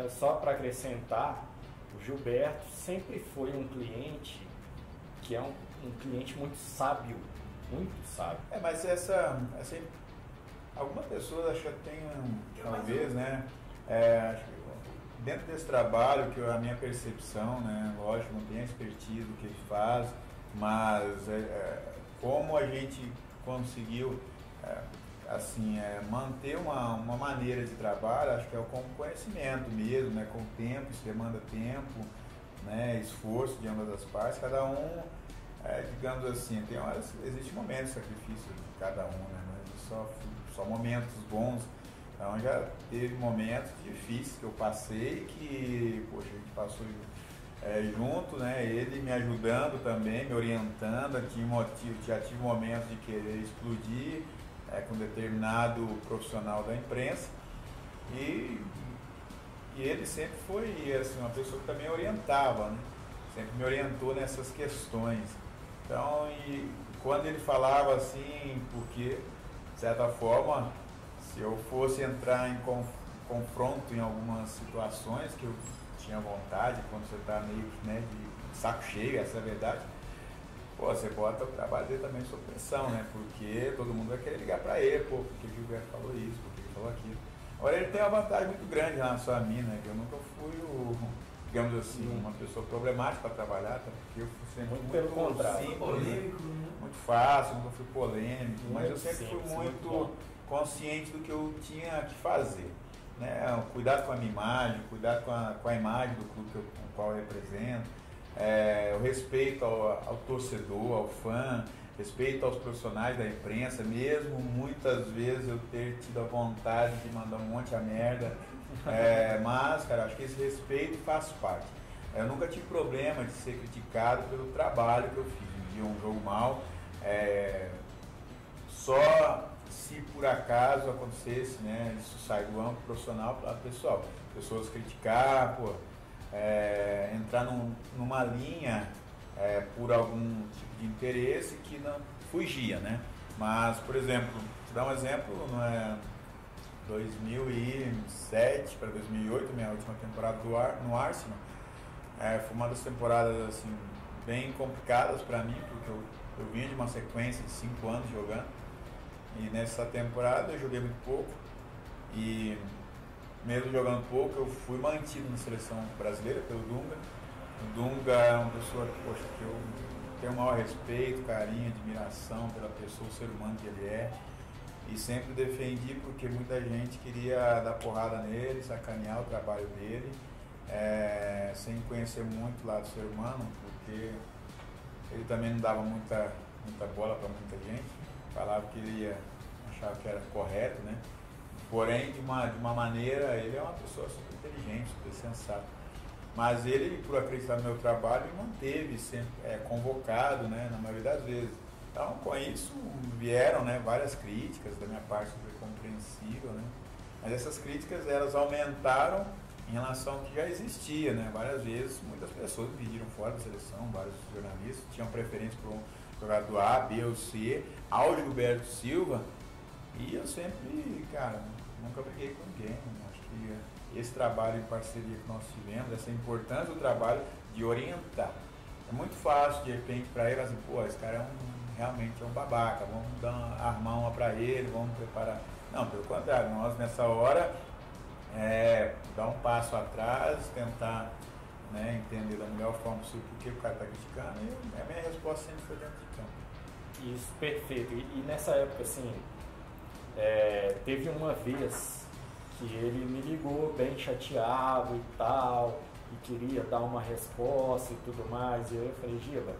Só para acrescentar, o Gilberto sempre foi um cliente que é um cliente muito sábio, muito sábio. Mas algumas pessoas acho que tem, talvez, né, acho que dentro desse trabalho, que a minha percepção, né, lógico, não tem a expertise do que ele faz, mas como a gente conseguiu manter uma maneira de trabalho, acho que é com conhecimento mesmo, né, com tempo, isso demanda tempo, né, esforço de ambas as partes, cada um, digamos assim, tem horas, existe momentos de sacrifício de cada um, né, mas só momentos bons. Então já teve momentos difíceis que eu passei, que, poxa, a gente passou junto, né? Ele me ajudando também, me orientando, já tive momentos de querer explodir com determinado profissional da imprensa e ele sempre foi assim, uma pessoa que também orientava, né? Sempre me orientou nessas questões. Então, e quando ele falava assim, porque, de certa forma, se eu fosse entrar em confronto em algumas situações que eu tinha vontade, quando você está meio, né, de saco cheio, essa é a verdade, você bota o trabalho dele também sob pressão, né? Porque todo mundo vai querer ligar para ele, porque o Gilberto falou isso, porque ele falou aquilo. Agora ele tem uma vantagem muito grande em relação a mim, né? Que eu nunca fui digamos assim, uma pessoa problemática para trabalhar, tá? Porque eu fui sempre muito pelo contrário, simples, polêmico, muito fácil, nunca fui polêmico, mas eu sempre simples, fui muito consciente do que eu tinha que fazer, né? Cuidado com a minha imagem, cuidado com a imagem do clube com o qual eu represento, o respeito ao torcedor, ao fã, respeito aos profissionais da imprensa, mesmo muitas vezes eu ter tido a vontade de mandar um monte de merda, mas, cara, acho que esse respeito faz parte. Eu nunca tive problema de ser criticado pelo trabalho que eu fiz. Um dia um jogo mal, só se por acaso acontecesse, né, isso sai do âmbito profissional para o pessoal, pessoas criticar, entrar numa linha por algum tipo de interesse que não fugia, né? Mas, por exemplo, te dar um exemplo, 2007 para 2008, minha última temporada no Arsenal, foi uma das temporadas assim, bem complicadas para mim, porque eu vinha de uma sequência de 5 anos jogando, e nessa temporada eu joguei muito pouco, e mesmo jogando pouco, eu fui mantido na seleção brasileira pelo Dunga. O Dunga é uma pessoa que eu tenho o maior respeito, carinho, admiração pela pessoa, o ser humano que ele é. E sempre defendi porque muita gente queria dar porrada nele, sacanear o trabalho dele, sem conhecer muito o lado do ser humano, porque ele também não dava muita bola para muita gente, falava que ele achava que era correto, né? Porém, de uma maneira, ele é uma pessoa super inteligente, super sensata. Mas ele, por acreditar no meu trabalho, me manteve sempre convocado, né, na maioria das vezes. Então, com isso, vieram, né, várias críticas da minha parte, super compreensível, né? Mas essas críticas, elas aumentaram em relação ao que já existia, né? Várias vezes, muitas pessoas me pediram fora da seleção, vários jornalistas tinham preferência por um jogador A, B ou C, ao Gilberto Silva, e eu sempre, cara, nunca briguei com ninguém. Acho que esse trabalho em parceria que nós tivemos, essa importância do trabalho de orientar. É muito fácil, de repente, para ele, assim, esse cara realmente é um babaca, vamos armar uma para ele, vamos preparar. Não, pelo contrário, nós nessa hora, dar um passo atrás, tentar, né, entender da melhor forma possível por que o cara está criticando, e a minha resposta sempre foi dentro de campo. Isso, perfeito. E nessa época, assim, teve uma vez que ele me ligou bem chateado e tal, e queria dar uma resposta e tudo mais, e eu falei, Giba,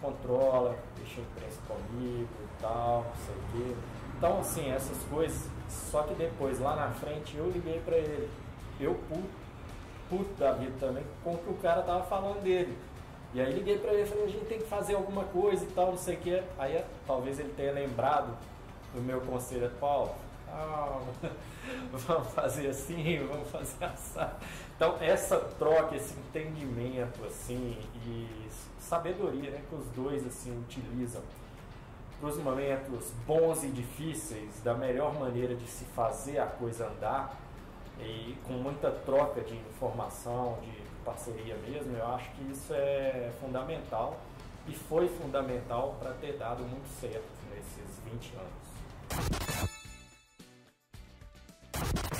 controla, deixa a imprensa comigo e tal, não sei o quê. Então, assim, essas coisas, só que depois, lá na frente, eu liguei pra ele, eu puto da vida também, com o que o cara tava falando dele. E aí liguei pra ele e falei, a gente tem que fazer alguma coisa e tal, não sei o quê. Aí talvez ele tenha lembrado do meu conselho, Paulo, vamos fazer assim, vamos fazer assado. Então essa troca, esse entendimento assim, e sabedoria, né, que os dois assim utilizam para os momentos bons e difíceis, da melhor maneira de se fazer a coisa andar, e com muita troca de informação, de parceria mesmo, eu acho que isso é fundamental e foi fundamental para ter dado muito certo nesses 20 anos.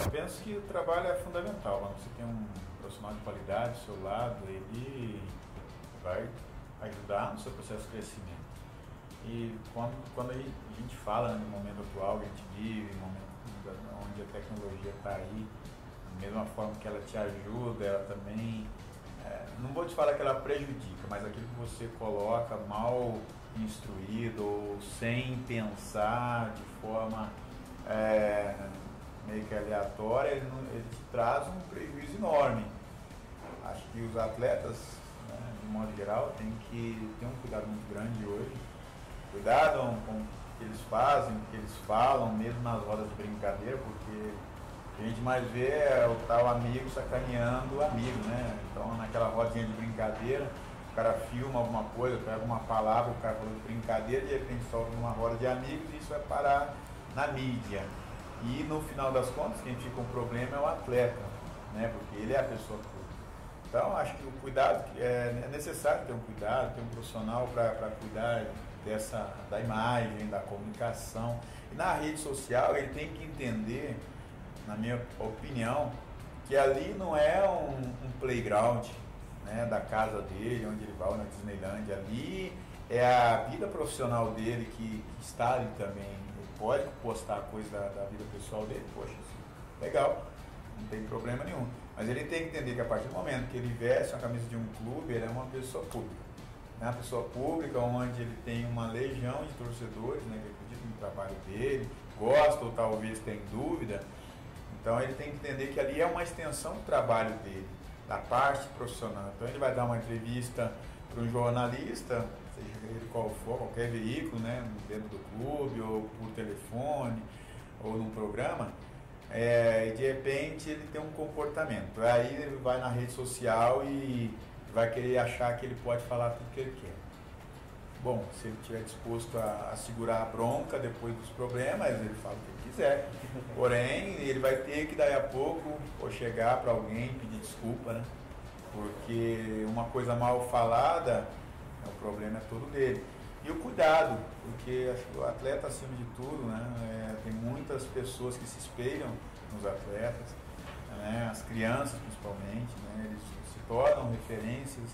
Eu penso que o trabalho é fundamental. Quando você tem um profissional de qualidade do seu lado, ele vai ajudar no seu processo de crescimento. E quando a gente fala, né, no momento atual que a gente vive, no momento onde a tecnologia está aí, da mesma forma que ela te ajuda, ela também, não vou te falar que ela prejudica, mas aquilo que você coloca mal instruído ou sem pensar de forma meio que aleatória, ele te traz um prejuízo enorme. Acho que os atletas, né, de modo geral, têm que ter um cuidado muito grande hoje. Cuidado com o que eles fazem, o que eles falam, mesmo nas rodas de brincadeira, porque o que a gente mais vê é o tal amigo sacaneando o amigo, né? Então, naquela rodinha de brincadeira, o cara filma alguma coisa, pega uma palavra, o cara falou de brincadeira, de repente solta numa roda de amigos e isso vai parar na mídia. E no final das contas, quem fica com um problema é o atleta, né? Porque ele é a pessoa pública. Então, acho que o cuidado, é necessário ter um cuidado, ter um profissional para cuidar da imagem, da comunicação. E na rede social ele tem que entender, na minha opinião, que ali não é um playground, né, da casa dele, onde ele vai na Disneyland. Ali é a vida profissional dele que está ali também. Ele pode postar coisa da vida pessoal dele, poxa, legal, não tem problema nenhum. Mas ele tem que entender que a partir do momento que ele veste a camisa de um clube, ele é uma pessoa pública. É uma pessoa pública onde ele tem uma legião de torcedores, né, que acreditam no trabalho dele, gostam ou talvez tem dúvida. Então ele tem que entender que ali é uma extensão do trabalho dele, da parte profissional. Então ele vai dar uma entrevista para um jornalista, seja ele qual for, qualquer veículo, né, dentro do clube, ou por telefone, ou num programa, e de repente ele tem um comportamento. Aí ele vai na rede social e vai querer achar que ele pode falar tudo que ele quer. Bom, se ele estiver disposto a segurar a bronca depois dos problemas, ele fala o que ele quiser. Porém, ele vai ter que, daí a pouco, chegar para alguém e pedir desculpa, né? Porque uma coisa mal falada, o problema é todo dele. E o cuidado, porque acho que o atleta, acima de tudo, né, tem muitas pessoas que se espelham nos atletas, né, as crianças principalmente, né, eles se tornam referências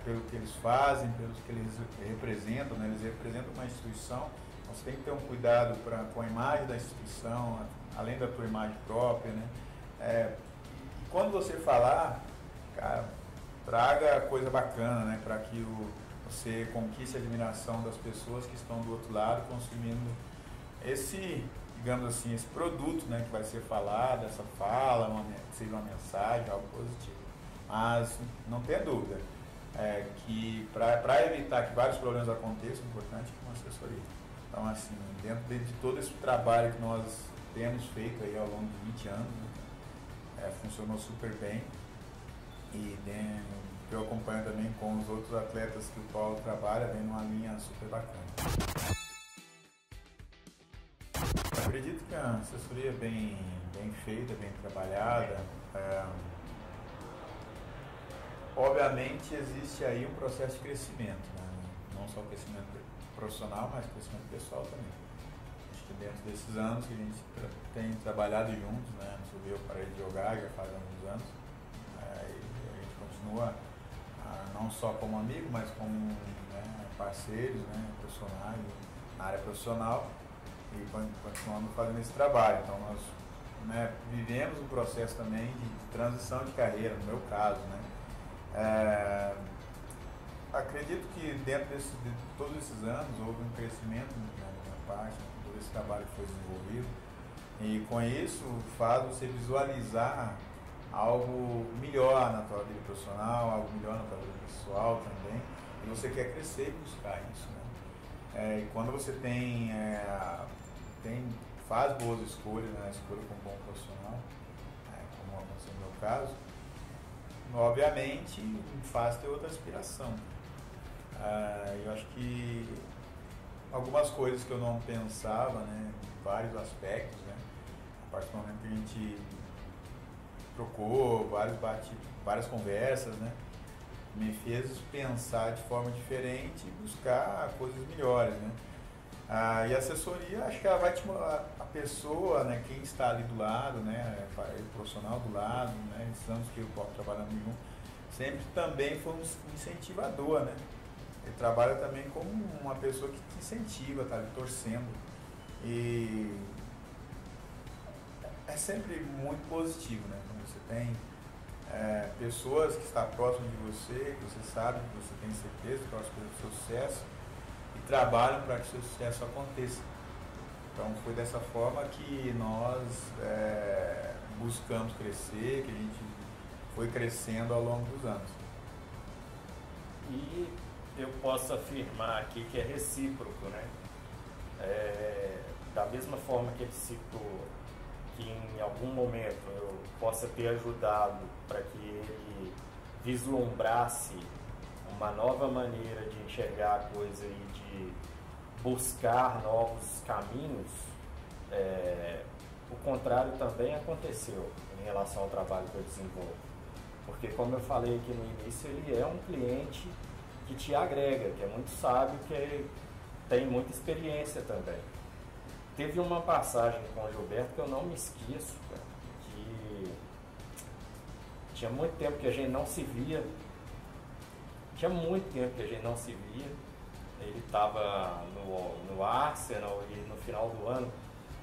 pelo que eles fazem, pelo que eles representam, né, eles representam uma instituição, então você tem que ter um cuidado com a imagem da instituição, além da tua imagem própria, né, e quando você falar, cara, traga coisa bacana, né, para que você conquiste a admiração das pessoas que estão do outro lado consumindo esse, digamos assim, esse produto, né, que vai ser falado, essa fala, que seja uma mensagem, algo positivo. Mas não tenha dúvida que para evitar que vários problemas aconteçam, é importante uma assessoria. Então, assim, dentro de todo esse trabalho que nós temos feito aí ao longo de 20 anos, né, funcionou super bem. E eu acompanho também com os outros atletas que o Paulo trabalha, vem numa linha super bacana. Eu acredito que a assessoria é bem feita, bem trabalhada. Obviamente existe aí um processo de crescimento, né? Não só crescimento profissional, mas crescimento pessoal também. Acho que dentro desses anos que a gente tem trabalhado juntos, né? Eu parei de jogar já faz alguns anos. Continua não só como amigo, mas como, né, parceiros, né, profissionais na área profissional e continuamos fazendo esse trabalho. Então nós, né, vivemos um processo também de transição de carreira, no meu caso, né. Acredito que dentro de todos esses anos houve um crescimento, né, da minha parte, todo esse trabalho que foi desenvolvido, e com isso faz você visualizar algo melhor na tua vida profissional, algo melhor na tua vida pessoal também, e você quer crescer e buscar isso, né? E quando você faz boas escolhas, né? Escolha com um bom profissional, como aconteceu no meu caso, obviamente faz ter outra aspiração. Eu acho que algumas coisas que eu não pensava, né, em vários aspectos, né, a partir do momento que a gente trocou, várias conversas, né? Me fez pensar de forma diferente e buscar coisas melhores, né? E a assessoria, acho que ela vai a pessoa, né, quem está ali do lado, né, o profissional do lado, né, esses anos que eu trabalhando junto, sempre também foi um incentivador, né? Ele trabalha também como uma pessoa que te incentiva, tá ali torcendo. E é sempre muito positivo, né? Quando você tem pessoas que estão próximas de você, que você sabe, que você tem certeza, próximas do seu sucesso, e trabalham para que o seu sucesso aconteça. Então foi dessa forma que nós buscamos crescer, que a gente foi crescendo ao longo dos anos. E eu posso afirmar aqui que é recíproco, né? Da mesma forma que ele citou que em algum momento eu possa ter ajudado para que ele vislumbrasse uma nova maneira de enxergar a coisa e de buscar novos caminhos, o contrário também aconteceu em relação ao trabalho que eu desenvolvo. Porque, como eu falei aqui no início, ele é um cliente que te agrega, que é muito sábio, que tem muita experiência também. Teve uma passagem com o Gilberto que eu não me esqueço, cara, que tinha muito tempo que a gente não se via. Ele estava no Arsenal e no final do ano,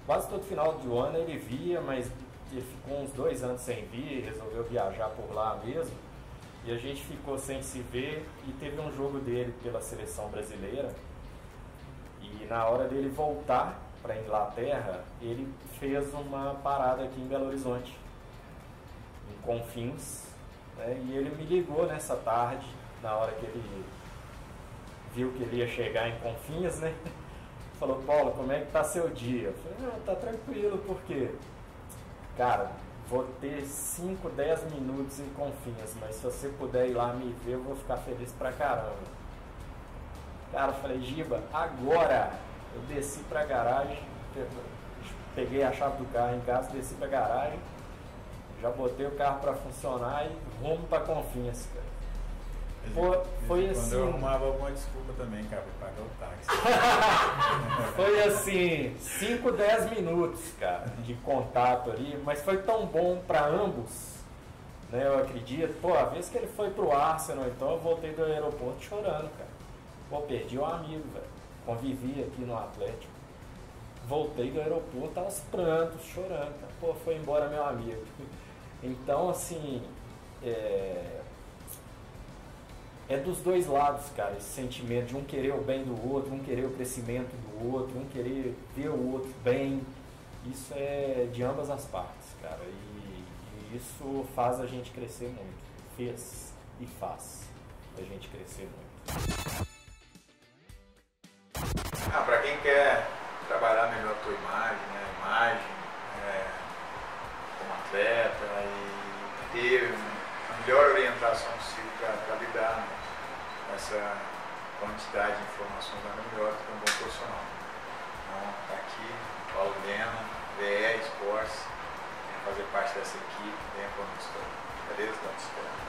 quase todo final do ano ele via, mas ele ficou uns 2 anos sem vir, resolveu viajar por lá mesmo, e a gente ficou sem se ver, e teve um jogo dele pela seleção brasileira, e na hora dele voltar para a Inglaterra, ele fez uma parada aqui em Belo Horizonte, em Confins, né? E ele me ligou nessa tarde, na hora que ele viu que ele ia chegar em Confins, né? Falou: Paulo, como é que tá seu dia? Eu falei: não, tá tranquilo, por quê? Cara, vou ter 5, 10 minutos em Confins, mas se você puder ir lá me ver, eu vou ficar feliz pra caramba. Cara, eu falei: Giba, agora! Eu desci pra garagem, peguei a chave do carro em casa, desci pra garagem, já botei o carro pra funcionar e rumo pra Confins, cara. Foi assim. Quando eu arrumava alguma desculpa também, cara, pra pagar o táxi. Foi assim, 5, 10 minutos, cara, de contato ali, mas foi tão bom pra ambos, né? Eu acredito. Pô, a vez que ele foi pro Arsenal, então eu voltei do aeroporto chorando, cara. Pô, perdi um amigo, velho. Convivi aqui no Atlético. Voltei do aeroporto aos prantos, chorando, cara. Pô, foi embora meu amigo. Então, assim, é dos dois lados, cara, esse sentimento de um querer o bem do outro, um querer o crescimento do outro, um querer ver o outro bem. Isso é de ambas as partes, cara, e isso faz a gente crescer muito. Fez e faz a gente crescer muito. Para quem quer trabalhar melhor a tua imagem, né? Como atleta, e ter a melhor orientação possível para lidar, né, com essa quantidade de informações, nada melhor do que um bom profissional. Então, tá aqui, Paulo Viana, VR Sports, fazer parte dessa equipe, venha conosco. Beleza? Estamos esperando.